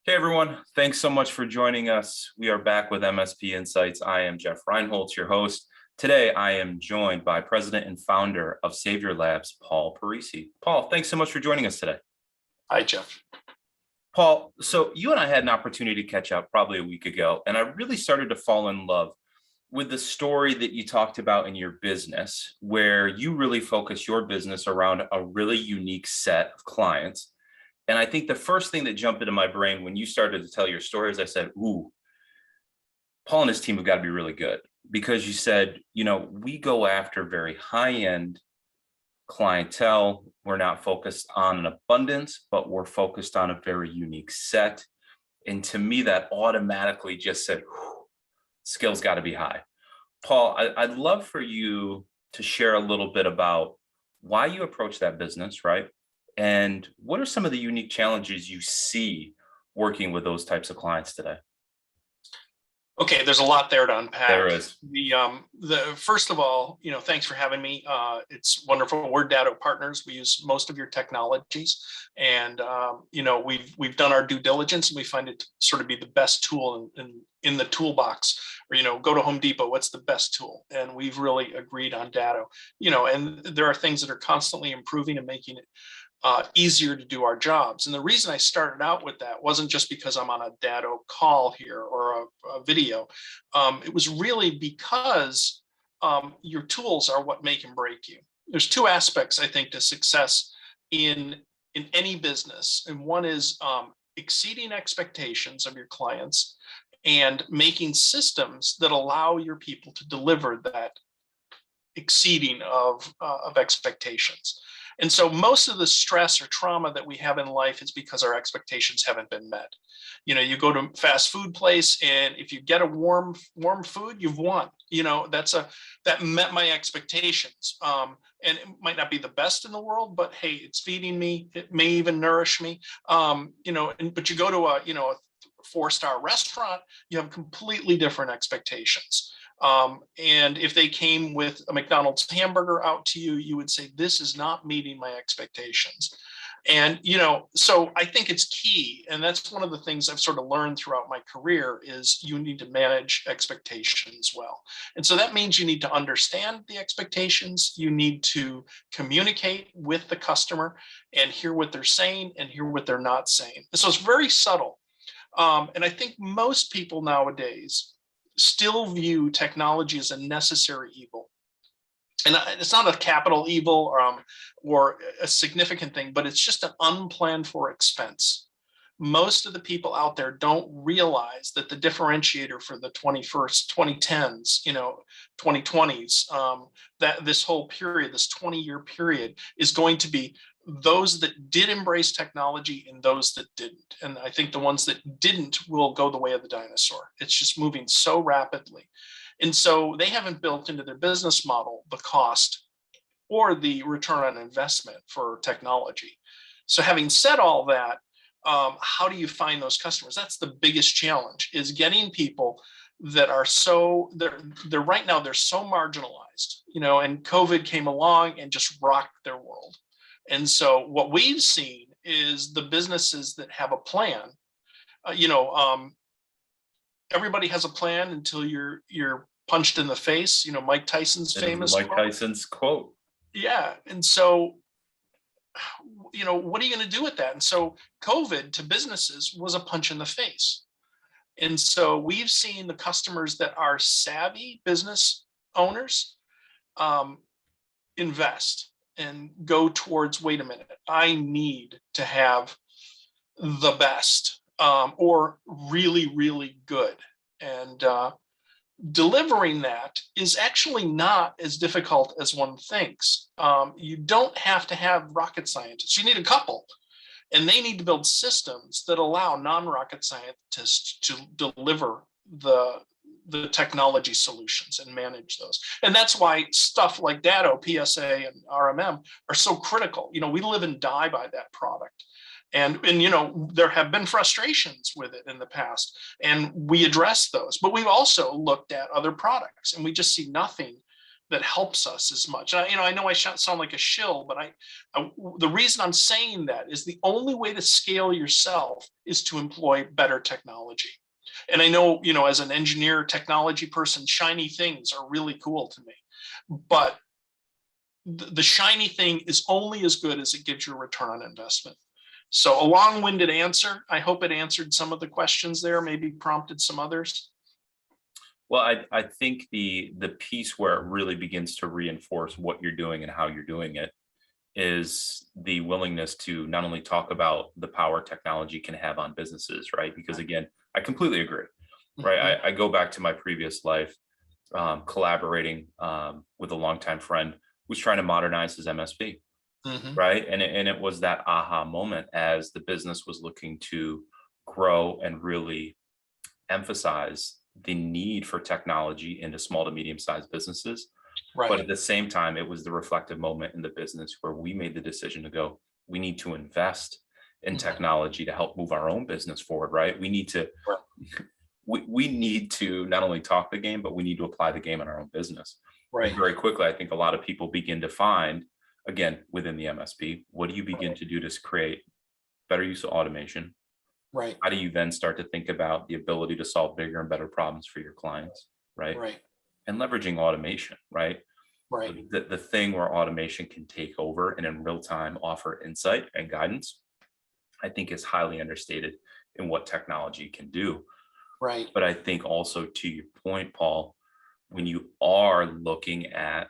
Hey everyone, thanks so much for joining us. We are back with MSP Insights. I am Jeff Reinholtz, your host. Today, I am joined by President and Founder of SaviorLabs, Paul Parisi. Paul, thanks so much for joining us today. Hi, Jeff. Paul, so you and I had an opportunity to catch up probably a week ago, and I really started to fall in love with the story that you talked about in your business, where you really focus your business around a really unique set of clients. And I think the first thing that jumped into my brain when you started to tell your stories, I said, ooh, Paul and his team have got to be really good, because you said, we go after very high-end clientele. We're not focused on an abundance, but we're focused on a very unique set. And to me, that automatically just said, skills got to be high. Paul, I'd love for you to share a little bit about why you approach that business, right? And what are some of the unique challenges you see working with those types of clients today? Okay, there's a lot there to unpack. There is. The first of all, thanks for having me. It's wonderful. We're Datto partners. We use most of your technologies, and we've done our due diligence, and we find it to sort of be the best tool in the toolbox. Or go to Home Depot. What's the best tool? And we've really agreed on Datto. And there are things that are constantly improving and making it easier to do our jobs. And the reason I started out with that wasn't just because I'm on a Datto call here or a video. It was really because your tools are what make and break you. There's two aspects, I think, to success in any business. And one is exceeding expectations of your clients and making systems that allow your people to deliver that exceeding of expectations. And so most of the stress or trauma that we have in life is because our expectations haven't been met. You go to a fast food place, and if you get a warm food, you've won. That met my expectations. And it might not be the best in the world, but hey, it's feeding me. It may even nourish me. But you go to a 4-star restaurant, you have completely different expectations. And if they came with a McDonald's hamburger out to you, you would say, this is not meeting my expectations. And, so I think it's key. And that's one of the things I've sort of learned throughout my career is you need to manage expectations well. And so that means you need to understand the expectations. You need to communicate with the customer and hear what they're saying and hear what they're not saying. So it's very subtle. And I think most people nowadays still view technology as a necessary evil. And it's not a capital evil or a significant thing, but it's just an unplanned for expense. Most of the people out there don't realize that the differentiator for the 2010s, 2020s, that this whole period, this 20-year period, is going to be those that did embrace technology and those that didn't. And I think the ones that didn't will go the way of the dinosaur. It's just moving so rapidly. And so they haven't built into their business model the cost or the return on investment for technology. So having said all that, how do you find those customers? That's the biggest challenge, is getting people that are they're right now, they're so marginalized, and COVID came along and just rocked their world. And so what we've seen is the businesses that have a plan, everybody has a plan until you're punched in the face, Mike Tyson's famous Mike Tyson's quote. Yeah. And so, what are you going to do with that? And so COVID to businesses was a punch in the face. And so we've seen the customers that are savvy business owners invest and go towards, wait a minute, I need to have the best or really, really good. And delivering that is actually not as difficult as one thinks. You don't have to have rocket scientists. You need a couple, and they need to build systems that allow non-rocket scientists to deliver the technology solutions and manage those. And that's why stuff like Datto, PSA, and RMM are so critical. We live and die by that product. And there have been frustrations with it in the past, and we address those. But we've also looked at other products, and we just see nothing that helps us as much. I know I sound like a shill, but the reason I'm saying that is the only way to scale yourself is to employ better technology. And I know, as an engineer, technology person, shiny things are really cool to me, but the shiny thing is only as good as it gives you a return on investment. So a long-winded answer. I hope it answered some of the questions there, maybe prompted some others. Well, I think the piece where it really begins to reinforce what you're doing and how you're doing it is the willingness to not only talk about the power technology can have on businesses, right? Because again, I completely agree, right? Mhm. I go back to my previous life, collaborating with a longtime friend who's trying to modernize his MSP, Mhm. right? And it was that aha moment as the business was looking to grow and really emphasize the need for technology into small to medium sized businesses. But Right. at the same time, it was the reflective moment in the business where we made the decision to go, we need to invest in Mhm. technology to help move our own business forward, right? We need to Right. we need to not only talk the game, but we need to apply the game in our own business. And Right. very quickly, I think a lot of people begin to find, again, within the MSP, what do you begin to do to create better use of automation? Right. How do you then start to think about the ability to solve bigger and better problems for your clients, right? Right. And leveraging automation, right? Right. The thing where automation can take over and in real time offer insight and guidance, I think is highly understated in what technology can do. Right. But I think also to your point, Paul, when you are looking at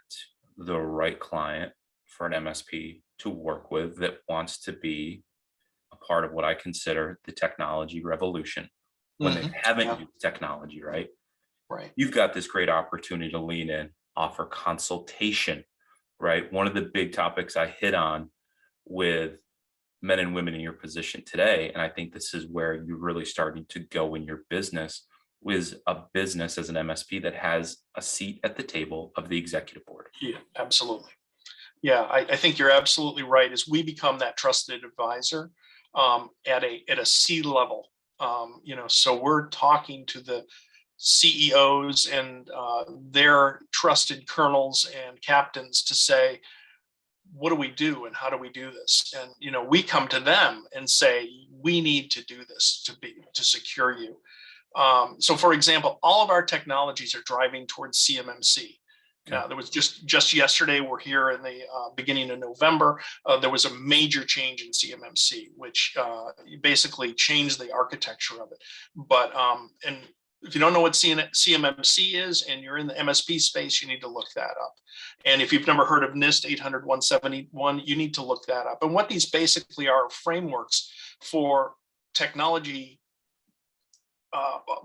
the right client for an MSP to work with that wants to be a part of what I consider the technology revolution, when they Mhm. haven't Yeah. used technology, right? Right. You've got this great opportunity to lean in, offer consultation, right? One of the big topics I hit on with men and women in your position today, and I think this is where you're really starting to go in your business, is a business as an MSP that has a seat at the table of the executive board. Yeah. Absolutely. Yeah, I think you're absolutely right. As we become that trusted advisor at a C level, so we're talking to the CEOs and their trusted colonels and captains to say, what do we do and how do we do this? And we come to them and say, we need to do this to secure you. So, for example, all of our technologies are driving towards CMMC. Okay. Now, there was just yesterday, we're here in the beginning of November, there was a major change in CMMC, which basically changed the architecture of it. But, and if you don't know what CMMC is and you're in the MSP space, you need to look that up. And if you've never heard of NIST 800-171, you need to look that up. And what these basically are frameworks for technology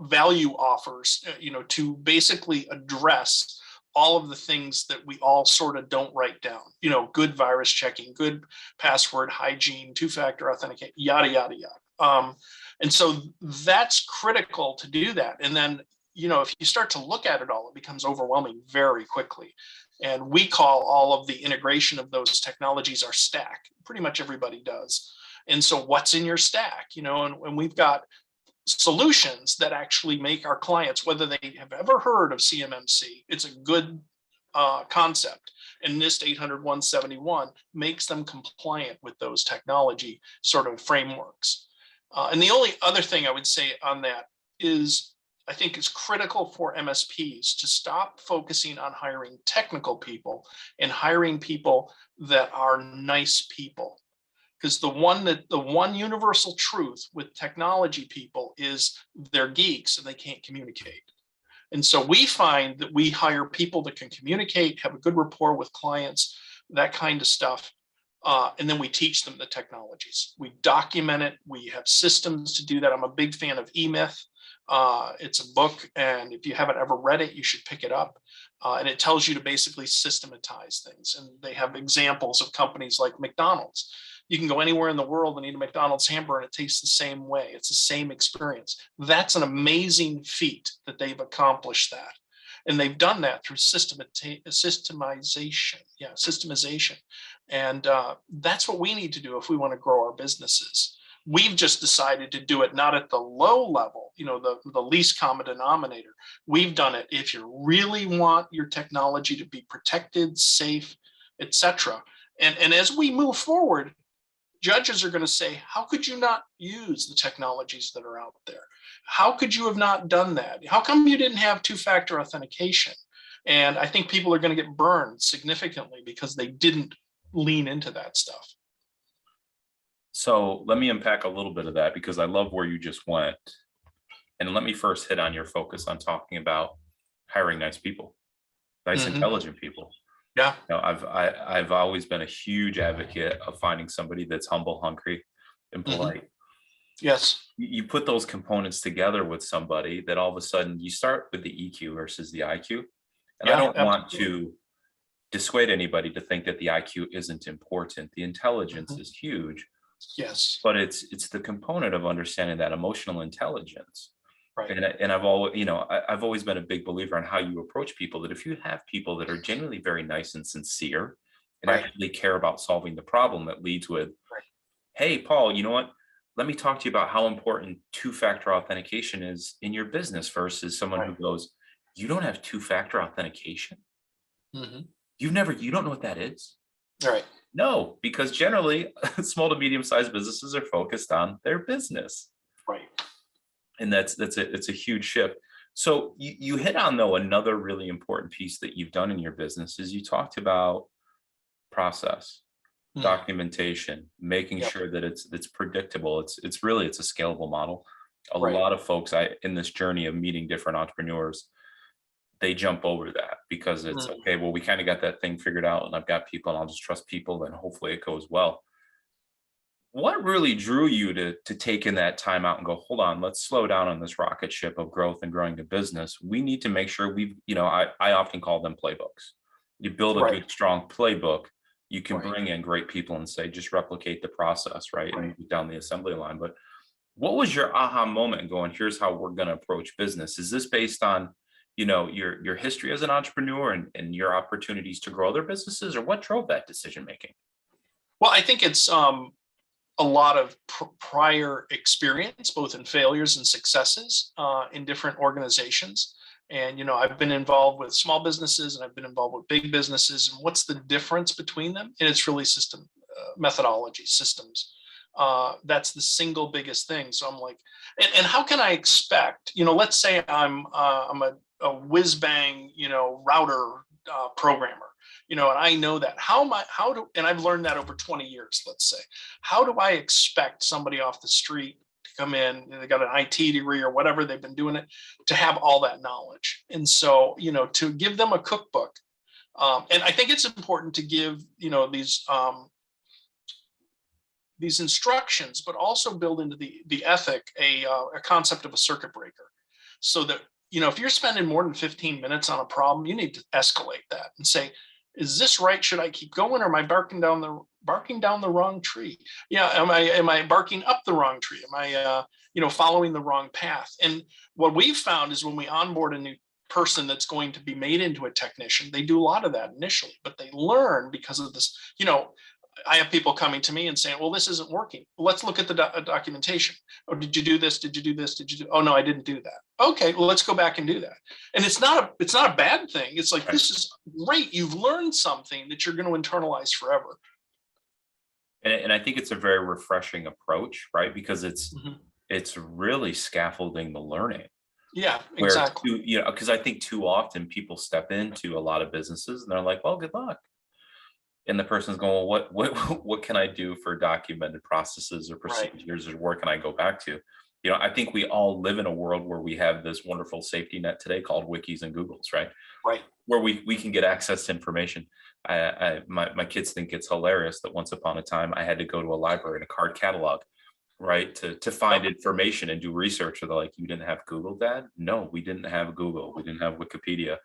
value offers, to basically address all of the things that we all sort of don't write down, good virus checking, good password hygiene, two-factor authenticate, yada, yada, yada. And so that's critical to do that. And then, if you start to look at it all, it becomes overwhelming very quickly. And we call all of the integration of those technologies our stack. Pretty much everybody does. And so what's in your stack, and we've got solutions that actually make our clients, whether they have ever heard of CMMC, it's a good concept. And NIST 800-171 makes them compliant with those technology sort of frameworks. And the only other thing I would say on that is I think it's critical for MSPs to stop focusing on hiring technical people and hiring people that are nice people. Because the one universal truth with technology people is they're geeks and they can't communicate. And so we find that we hire people that can communicate, have a good rapport with clients, that kind of stuff. And then we teach them the technologies. We document it. We have systems to do that. I'm a big fan of eMyth. It's a book, and if you haven't ever read it, you should pick it up. And it tells you to basically systematize things. And they have examples of companies like McDonald's. You can go anywhere in the world and eat a McDonald's hamburger and it tastes the same way. It's the same experience. That's an amazing feat that they've accomplished that. And they've done that through systemization. Yeah, systemization. And that's what we need to do if we want to grow our businesses. We've just decided to do it not at the low level, the least common denominator. We've done it. If you really want your technology to be protected, safe, etc. And as we move forward, judges are going to say, how could you not use the technologies that are out there? How could you have not done that? How come you didn't have two-factor authentication? And I think people are going to get burned significantly because they didn't lean into that stuff. So let me unpack a little bit of that because I love where you just went. And let me first hit on your focus on talking about hiring nice people, nice, intelligent people. Yeah. I've always been a huge advocate of finding somebody that's humble, hungry, and polite. Yes. You put those components together with somebody that all of a sudden you start with the EQ versus the IQ. And I don't want to dissuade anybody to think that the IQ isn't important. The intelligence is huge. Yes. But it's the component of understanding that emotional intelligence. Right. And I've always been a big believer in how you approach people, that if you have people that are genuinely very nice and sincere and actually care about solving the problem, that leads with, hey, Paul, you know what? Let me talk to you about how important two-factor authentication is in your business versus someone who goes, you don't have two-factor authentication? You don't know what that is? Right. No, because generally small to medium-sized businesses are focused on their business. Right. And it's a huge shift. So you hit on, though, another really important piece that you've done in your business is you talked about process, documentation, making sure that it's predictable. It's a scalable model. A lot of folks in this journey of meeting different entrepreneurs, they jump over that because it's okay, well, we kind of got that thing figured out and I've got people and I'll just trust people and hopefully it goes well. What really drew you to take in that time out and go, hold on, let's slow down on this rocket ship of growth and growing the business? We need to make sure I often call them playbooks. You build a good, strong playbook. You can bring in great people and say, just replicate the process, right? And move down the assembly line. But what was your aha moment going, here's how we're going to approach business? Is this based on, your history as an entrepreneur and your opportunities to grow their businesses, or what drove that decision making? Well, I think it's a lot of prior experience, both in failures and successes in different organizations. And, I've been involved with small businesses and I've been involved with big businesses. And what's the difference between them? And it's really methodology, systems. That's the single biggest thing. So I'm like, and how can I expect, let's say I'm a whiz bang, router programmer. And I know that and I've learned that over 20 years, let's say, how do I expect somebody off the street to come in, they got an IT degree or whatever, they've been doing it, to have all that knowledge? And so, to give them a cookbook. And I think it's important to give, these instructions, but also build into the ethic, a concept of a circuit breaker. So that, if you're spending more than 15 minutes on a problem, you need to escalate that and say, is this right? Should I keep going, or am I barking down the wrong tree? Yeah, am I barking up the wrong tree? Am I following the wrong path? And what we've found is when we onboard a new person that's going to be made into a technician, they do a lot of that initially, but they learn because of this. I have people coming to me and saying, well, this isn't working. Let's look at the documentation. Oh, did you do this? Did you do this? Oh, no, I didn't do that. Okay, well, let's go back and do that. And it's not a bad thing. It's like, this is great. You've learned something that you're going to internalize forever. And I think it's a very refreshing approach, right? Because it's really scaffolding the learning. Yeah, exactly. Because I think too often people step into a lot of businesses and they're like, well, good luck. And the person's going, well, what can I do for documented processes or procedures, or where can I go back to? I think we all live in a world where we have this wonderful safety net today called wikis and Googles, right? Right. Where we can get access to information. My kids think it's hilarious that once upon a time I had to go to a library and a card catalog, right, to find information and do research. So they're like, you didn't have Google, Dad? No, we didn't have Google. We didn't have Wikipedia.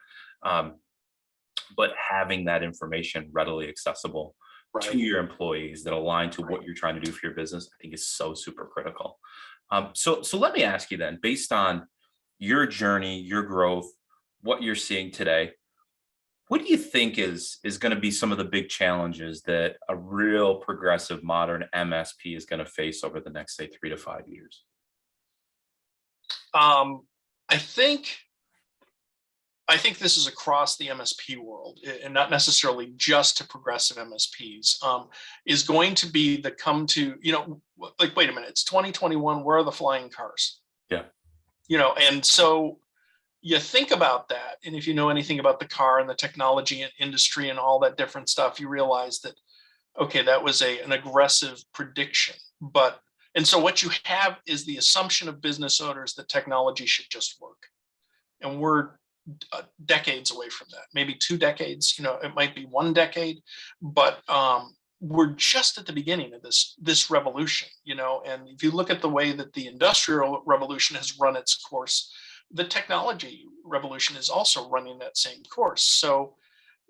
But having that information readily accessible to your employees that align to what you're trying to do for your business, I think is so super critical. So let me ask you then, based on your journey, your growth, what you're seeing today, what do you think is going to be some of the big challenges that a real progressive modern MSP is going to face over the next, say, 3 to 5 years? I think this is across the MSP world, and not necessarily just to progressive MSPs, is going to be the come to, like, wait a minute, it's 2021, where are the flying cars? Yeah. And so you think about that. And if you know anything about the car and the technology and industry and all that different stuff, you realize that, okay, that was an aggressive prediction. And so what you have is the assumption of business owners that technology should just work. And we're decades away from that, maybe 2 decades, it might be 1 decade, but we're just at the beginning of this revolution, and if you look at the way that the industrial revolution has run its course, the technology revolution is also running that same course. So,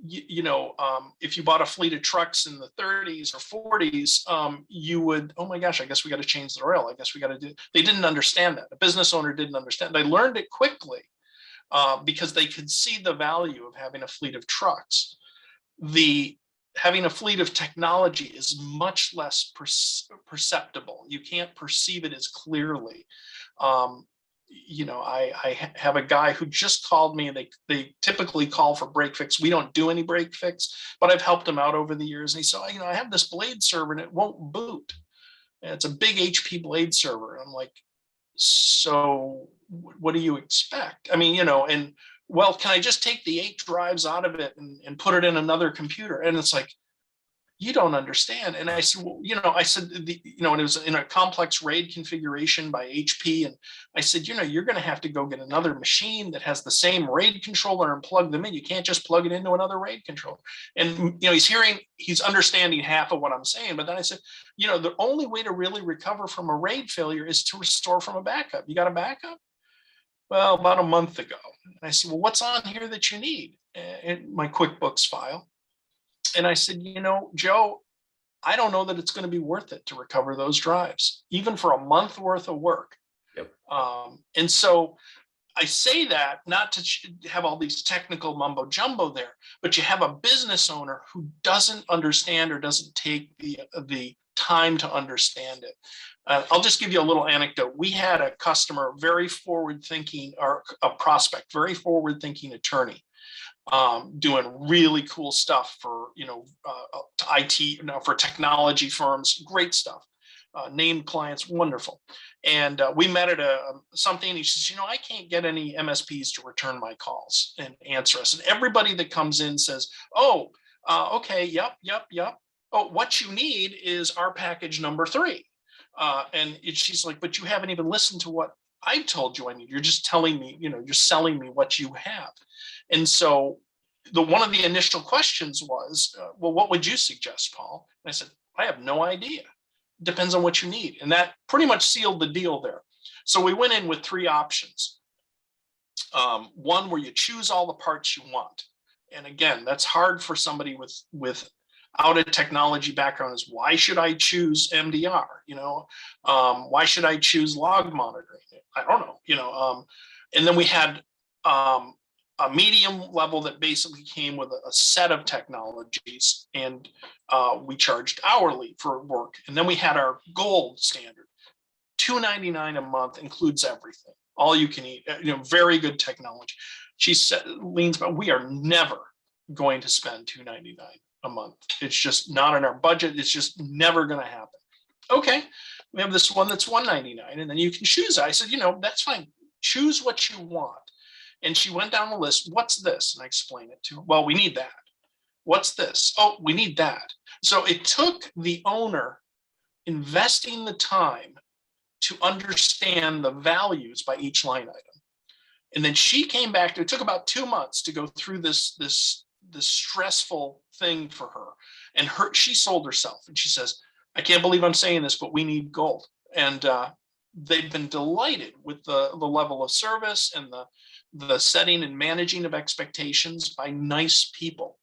if you bought a fleet of trucks in the 30s or 40s, you would, oh my gosh, I guess we got to change the rail. I guess we got to do. They didn't understand that. A business owner didn't understand. They learned it quickly because they could see the value of having a fleet of trucks. Having a fleet of technology is much less perceptible. You can't perceive it as clearly. I have a guy who just called me, and they typically call for break fix. We don't do any break fix, but I've helped him out over the years. And he said, I have this blade server and it won't boot. And it's a big HP blade server. I'm like, so what do you expect? And well, can I just take the 8 drives out of it and put it in another computer? And it's like, you don't understand. And I said, well, and it was in a complex RAID configuration by HP. And I said, you're going to have to go get another machine that has the same RAID controller and plug them in. You can't just plug it into another RAID controller. And, he's understanding half of what I'm saying. But then I said, the only way to really recover from a RAID failure is to restore from a backup. You got a backup? Well, about a month ago. And I said, well, what's on here that you need? In my QuickBooks file. And I said, Joe, I don't know that it's going to be worth it to recover those drives, even for a month worth of work. Yep. And so I say that not to have all these technical mumbo jumbo there, but you have a business owner who doesn't understand or doesn't take the time to understand it. I'll just give you a little anecdote. We had a customer, very forward-thinking, or a prospect, very forward-thinking attorney, doing really cool stuff for IT, for technology firms, great stuff. Named clients, wonderful. And we met at something. He says, I can't get any MSPs to return my calls and answer us. And everybody that comes in says, oh, okay, yep. Oh, what you need is our package number 3. And she's like, but you haven't even listened to what I told you I need. You're just telling me, you're selling me what you have. And so one of the initial questions was, well, what would you suggest, Paul? And I said, I have no idea. Depends on what you need. And that pretty much sealed the deal there. So we went in with 3 options. One where you choose all the parts you want. And again, that's hard for somebody without a technology background. Is why should I choose MDR? Why should I choose log monitoring? I don't know. And then we had a medium level that basically came with a set of technologies, and we charged hourly for work. And then we had our gold standard, $299 a month, includes everything, all you can eat. Very good technology. She said, we are never going to spend $299 a month. It's just not in our budget. It's just never going to happen. Okay, we have this one that's $199, and then you can choose. I said, that's fine. Choose what you want. And she went down the list. What's this? And I explained it to her. Well, we need that. What's this? Oh, we need that. So it took the owner investing the time to understand the values by each line item. And then she came back it took about 2 months to go through this stressful thing for her. And she sold herself. And she says, I can't believe I'm saying this, but we need gold. And they've been delighted with the level of service and the setting and managing of expectations by nice people.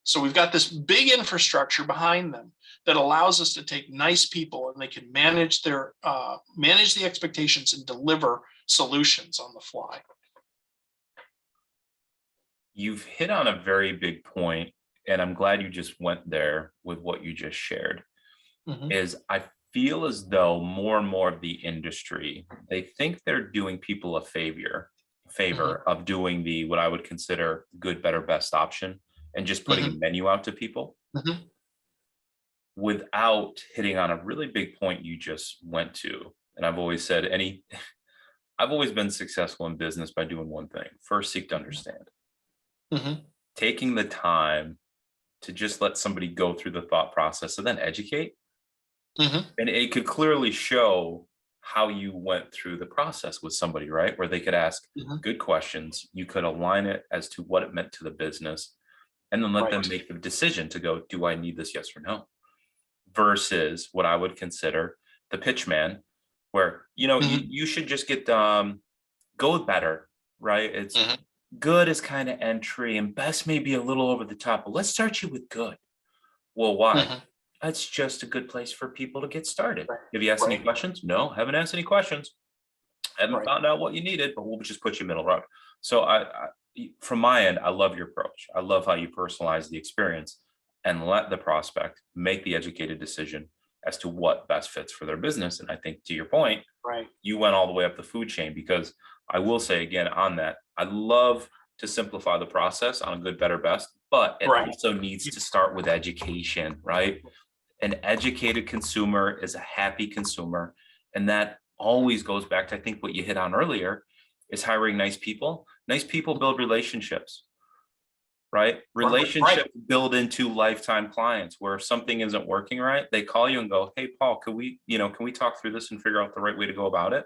So we've got this big infrastructure behind them that allows us to take nice people, and they can manage the expectations and deliver solutions on the fly. You've hit on a very big point, and I'm glad you just went there with what you just shared. Mm-hmm. Is I feel as though more and more of the industry, they think they're doing people a favor of doing the what I would consider good, better, best option and just putting a menu out to people without hitting on a really big point you just went to. And I've always said I've always been successful in business by doing one thing. First, seek to understand. Taking the time to just let somebody go through the thought process and then educate. And it could clearly show how you went through the process with somebody, right? Where they could ask good questions. You could align it as to what it meant to the business and then let them make the decision to go, do I need this? Yes or no? Versus what I would consider the pitch man, where, you should just get, go with better, right? It's good is kind of entry and best may be a little over the top, but let's start you with good. Well, why? That's just a good place for people to get started. Have you asked any questions? No, haven't asked any questions. Haven't found out what you needed, but we'll just put you middle road. So I, from my end, I love your approach. I love how you personalize the experience and let the prospect make the educated decision as to what best fits for their business. And I think to your point, you went all the way up the food chain, because I will say again on that, I love to simplify the process on a good, better, best, but it also needs to start with education, right? An educated consumer is a happy consumer. And that always goes back to, I think, what you hit on earlier is hiring nice people. Nice people build relationships, right? Relationships build into lifetime clients, where if something isn't working right, they call you and go, hey, Paul, can we talk through this and figure out the right way to go about it?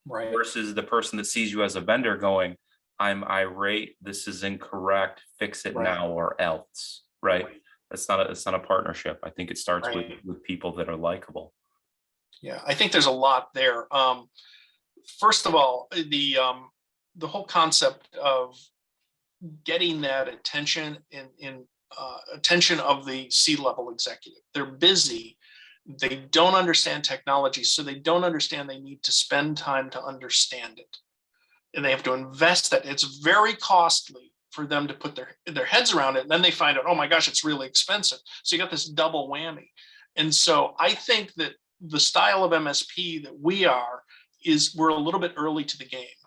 Versus the person that sees you as a vendor going, I'm irate, this is incorrect, fix it now or else, right? It's not a partnership. I think it starts with people that are likable. Yeah, I think there's a lot there. First of all, the whole concept of getting that attention in attention of the C-level executive. They're busy. They don't understand technology, so they don't understand they need to spend time to understand it. And they have to invest that. It's very costly for them to put their heads around it. And then they find out, oh my gosh, it's really expensive. So you got this double whammy. And so I think that the style of MSP that we are is we're a little bit early to the game,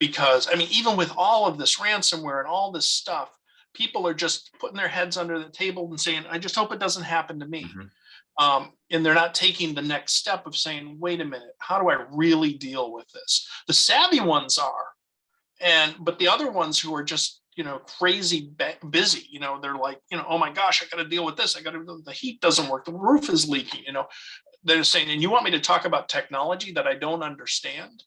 because I mean, even with all of this ransomware and all this stuff, people are just putting their heads under the table and saying, I just hope it doesn't happen to me. And they're not taking the next step of saying, wait a minute, how do I really deal with this? The savvy ones are, but the other ones who are just, crazy busy, they're like, oh my gosh, I got to deal with this. The heat doesn't work. The roof is leaking, they're saying, and you want me to talk about technology that I don't understand?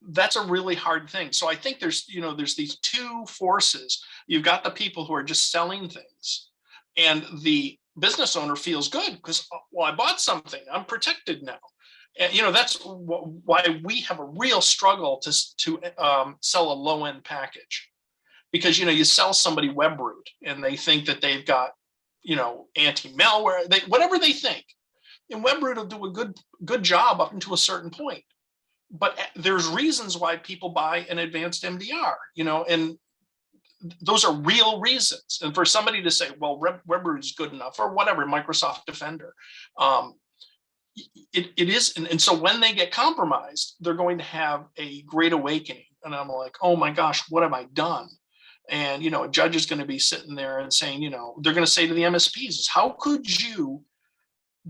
That's a really hard thing. So I think there's these two forces. You've got the people who are just selling things, and the business owner feels good because, well, I bought something, I'm protected now. And that's why we have a real struggle to sell a low-end package, because you sell somebody Webroot and they think that they've got anti-malware, whatever they think, and Webroot will do a good job up until a certain point. But there's reasons why people buy an advanced MDR, and those are real reasons. And for somebody to say, well, Webroot is good enough, or whatever, Microsoft Defender, it is. And so when they get compromised, they're going to have a great awakening. And I'm like, oh my gosh, what have I done? And, a judge is going to be sitting there and saying, they're going to say to the MSPs is, how could you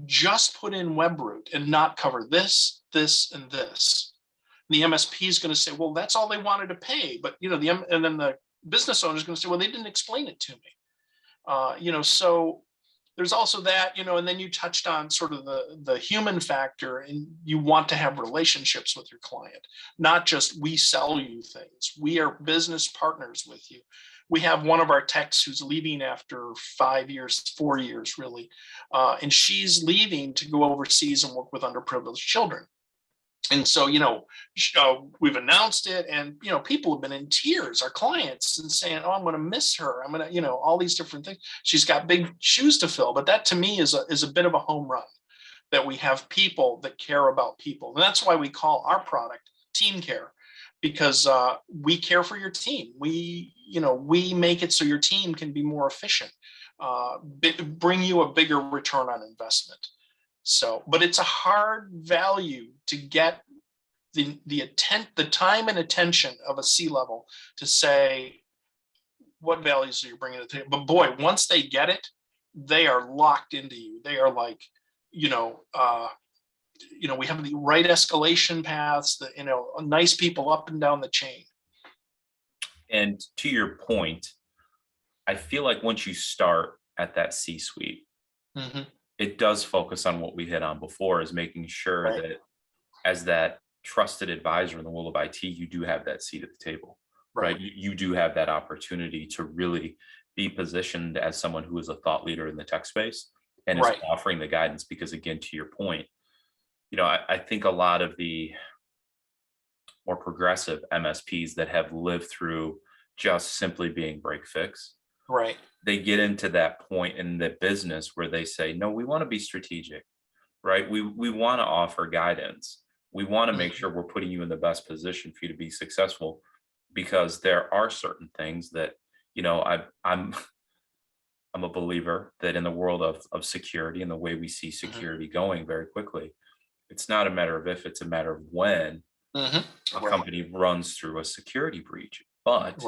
just put in Webroot and not cover this, this, and this? And the MSP is going to say, well, that's all they wanted to pay. But, and then the business owner is going to say, well, they didn't explain it to me. So there's also that, and then you touched on sort of the human factor, and you want to have relationships with your client, not just we sell you things. We are business partners with you. We have one of our techs who's leaving after 4 years really, and she's leaving to go overseas and work with underprivileged children. And so, we've announced it, and, people have been in tears, our clients, and saying, oh, I'm going to miss her. I'm going to, all these different things. She's got big shoes to fill. But that to me is a bit of a home run, that we have people that care about people. And that's why we call our product Team Care, because we care for your team. We make it so your team can be more efficient, bring you a bigger return on investment. So, but it's a hard value to get the time and attention of a C-level to say, what values are you bringing to the table? But boy, once they get it, they are locked into you. They are like, we have the right escalation paths, nice people up and down the chain. And to your point, I feel like once you start at that C-suite, it does focus on what we hit on before, is making sure that as that trusted advisor in the world of IT, you do have that seat at the table, right? You do have that opportunity to really be positioned as someone who is a thought leader in the tech space and is offering the guidance. Because again, to your point, I think a lot of the more progressive MSPs that have lived through just simply being break fix, they get into that point in the business where they say, no, we want to be strategic, right? We want to offer guidance. We want to make sure we're putting you in the best position for you to be successful, because there are certain things that, I'm a believer that in the world of security and the way we see security going very quickly, it's not a matter of if, it's a matter of when a company runs through a security breach. But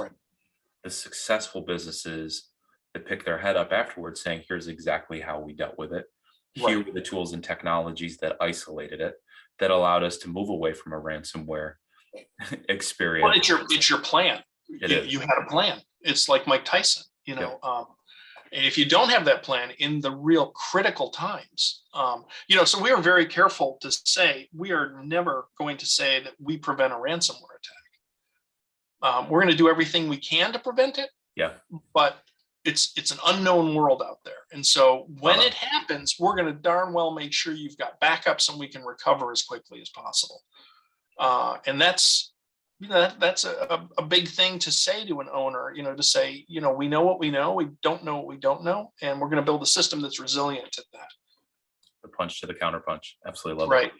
the successful businesses that pick their head up afterwards saying, here's exactly how we dealt with it. Here were the tools and technologies that isolated it, that allowed us to move away from a ransomware experience. Well, it's your plan. You had a plan. It's like Mike Tyson, and if you don't have that plan in the real critical times, so we are very careful to say, we are never going to say that we prevent a ransomware attack. We're going to do everything we can to prevent it. But it's an unknown world out there. And so when it happens, we're going to darn well make sure you've got backups and we can recover as quickly as possible. And that's a big thing to say to an owner, to say, we know what we know, we don't know what we don't know, and we're going to build a system that's resilient to that. The punch to the counter punch. Absolutely love it.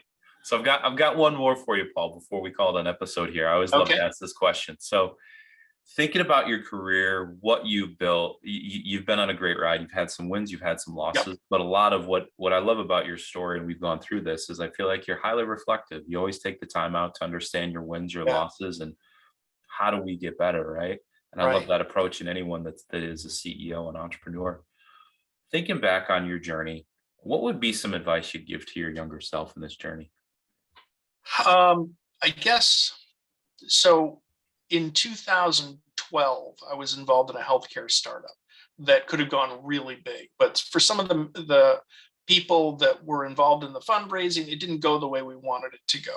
So I've got one more for you, Paul, before we call it an episode here. I always love to ask this question. So thinking about your career, what you've built, you've been on a great ride. You've had some wins, you've had some losses, but a lot of what I love about your story, and we've gone through this, is I feel like you're highly reflective. You always take the time out to understand your wins, your losses, and how do we get better, right? And I love that approach in anyone that is a CEO and entrepreneur. Thinking back on your journey, what would be some advice you'd give to your younger self in this journey? I guess so. In 2012, I was involved in a healthcare startup that could have gone really big, but for some of the people that were involved in the fundraising, it didn't go the way we wanted it to go.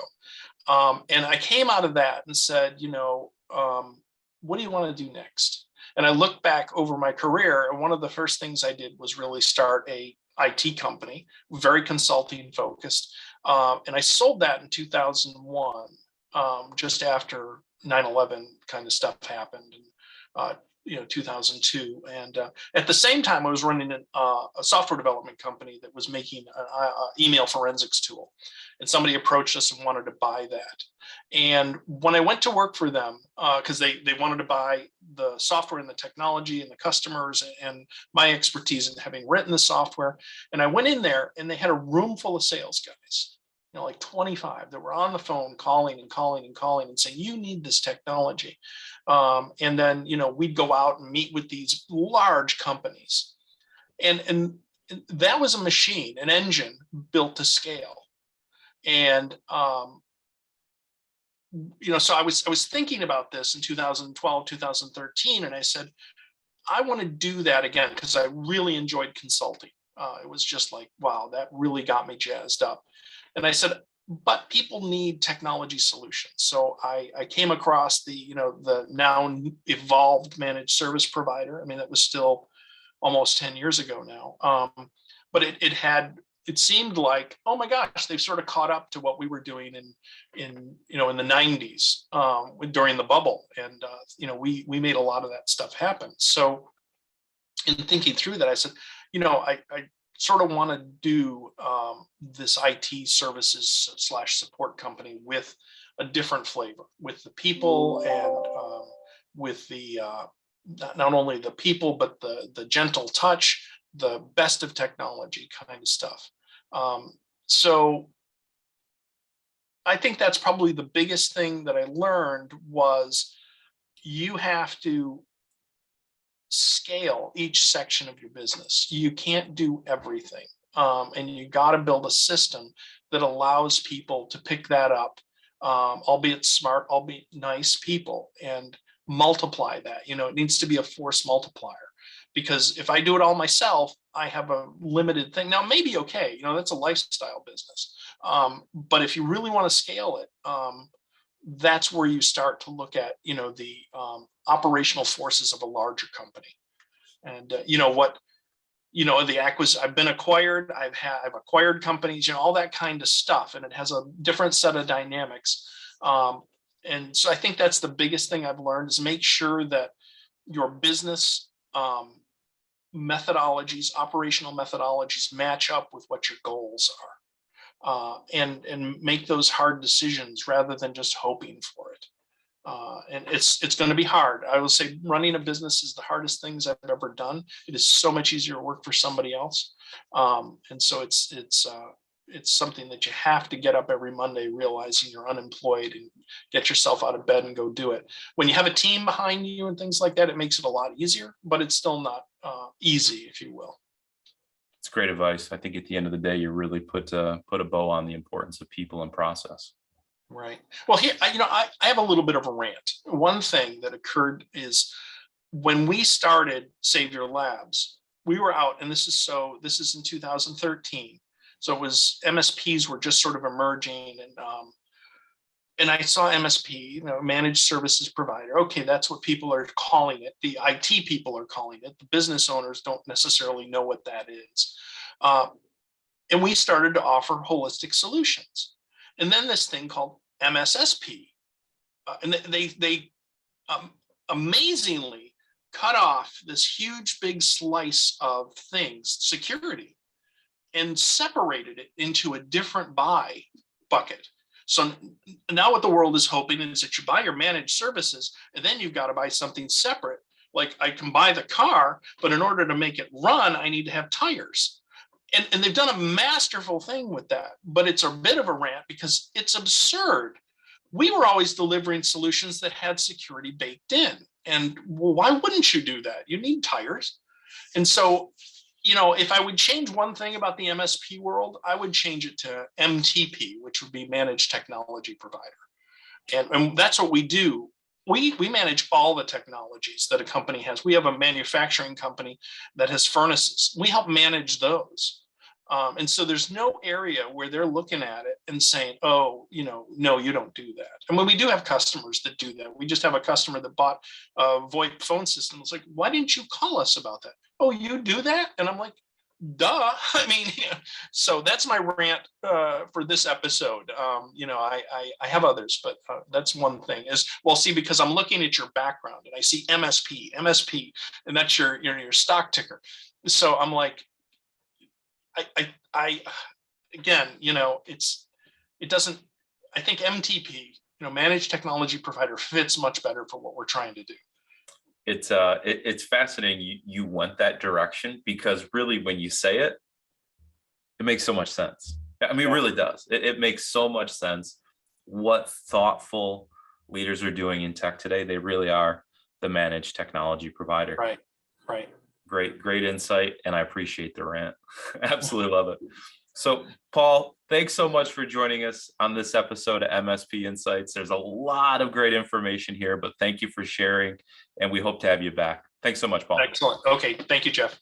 And I came out of that and said, what do you want to do next? And I looked back over my career, and one of the first things I did was really start a IT company, very consulting focused. And I sold that in 2001, just after 9/11 kind of stuff happened, and 2002. And at the same time, I was running a software development company that was making an email forensics tool, and somebody approached us and wanted to buy that. And when I went to work for them, because they wanted to buy the software and the technology and the customers and my expertise in having written the software, and I went in there and they had a room full of sales guys, like 25, that were on the phone calling and saying, you need this technology. And then, we'd go out and meet with these large companies. And that was a machine, an engine built to scale. And, so I was thinking about this in 2012, 2013, and I said, I want to do that again, because I really enjoyed consulting. It was just like, wow, that really got me jazzed up. And I said, but people need technology solutions. So I came across the now evolved managed service provider. I mean, that was still almost 10 years ago now. But it seemed like, oh my gosh, they've sort of caught up to what we were doing in the 90s during the bubble. And we made a lot of that stuff happen. So in thinking through that, I said, I sort of want to do this IT services / support company with a different flavor, with the people and with the not only the people, but the gentle touch, the best of technology kind of stuff. So I think that's probably the biggest thing that I learned was you have to scale each section of your business. You can't do everything. And you got to build a system that allows people to pick that up, albeit smart, albeit nice people, and multiply that. It needs to be a force multiplier, because if I do it all myself, I have a limited thing. Now, maybe okay, that's a lifestyle business. But if you really want to scale it, that's where you start to look at, the operational forces of a larger company. And I've been acquired, I've acquired companies, all that kind of stuff, and it has a different set of dynamics. And so I think that's the biggest thing I've learned, is make sure that your business methodologies, operational methodologies, match up with what your goals are, and make those hard decisions rather than just hoping for it. And it's going to be hard. I will say running a business is the hardest things I've ever done. It is so much easier to work for somebody else. And so it's something that you have to get up every Monday realizing you're unemployed and get yourself out of bed and go do it. When you have a team behind you and things like that, it makes it a lot easier, but it's still not easy, if you will. It's great advice. I think at the end of the day, you really put a bow on the importance of people and process. Right. Well, here, I have a little bit of a rant. One thing that occurred is when we started SaviorLabs, we were out, and this is in 2013. So it was, MSPs were just sort of emerging, and I saw MSP, managed services provider. Okay, that's what people are calling it. The IT people are calling it. The business owners don't necessarily know what that is. And we started to offer holistic solutions. And then this thing called MSSP, and they amazingly cut off this huge big slice of things, security, and separated it into a different buy bucket. So now what the world is hoping is that you buy your managed services, and then you've got to buy something separate. Like, I can buy the car, but in order to make it run, I need to have tires. And they've done a masterful thing with that, but it's a bit of a rant because it's absurd. We were always delivering solutions that had security baked in. And why wouldn't you do that? You need tires. And so, if I would change one thing about the MSP world, I would change it to MTP, which would be Managed Technology Provider. And that's what we do. We manage all the technologies that a company has. We have a manufacturing company that has furnaces. We help manage those. And so there's no area where they're looking at it and saying, oh, no, you don't do that. And when we do have customers that do that, we just have a customer that bought a VoIP phone system. It's like, why didn't you call us about that? Oh, you do that? And I'm like, duh. I mean, so that's my rant for this episode. I have others, but that's one thing is, well, see, because I'm looking at your background and I see MSP, and that's your stock ticker. So I'm like, I again, it doesn't, I think MTP, Managed Technology Provider, fits much better for what we're trying to do. It's fascinating you went that direction, because really when you say it, it makes so much sense. I mean, it really does. It makes so much sense what thoughtful leaders are doing in tech today. They really are the managed technology provider. Right. Great insight. And I appreciate the rant. Absolutely love it. So Paul, thanks so much for joining us on this episode of MSP Insights. There's a lot of great information here, but thank you for sharing, and we hope to have you back. Thanks so much, Paul. Excellent. Okay. Thank you, Jeff.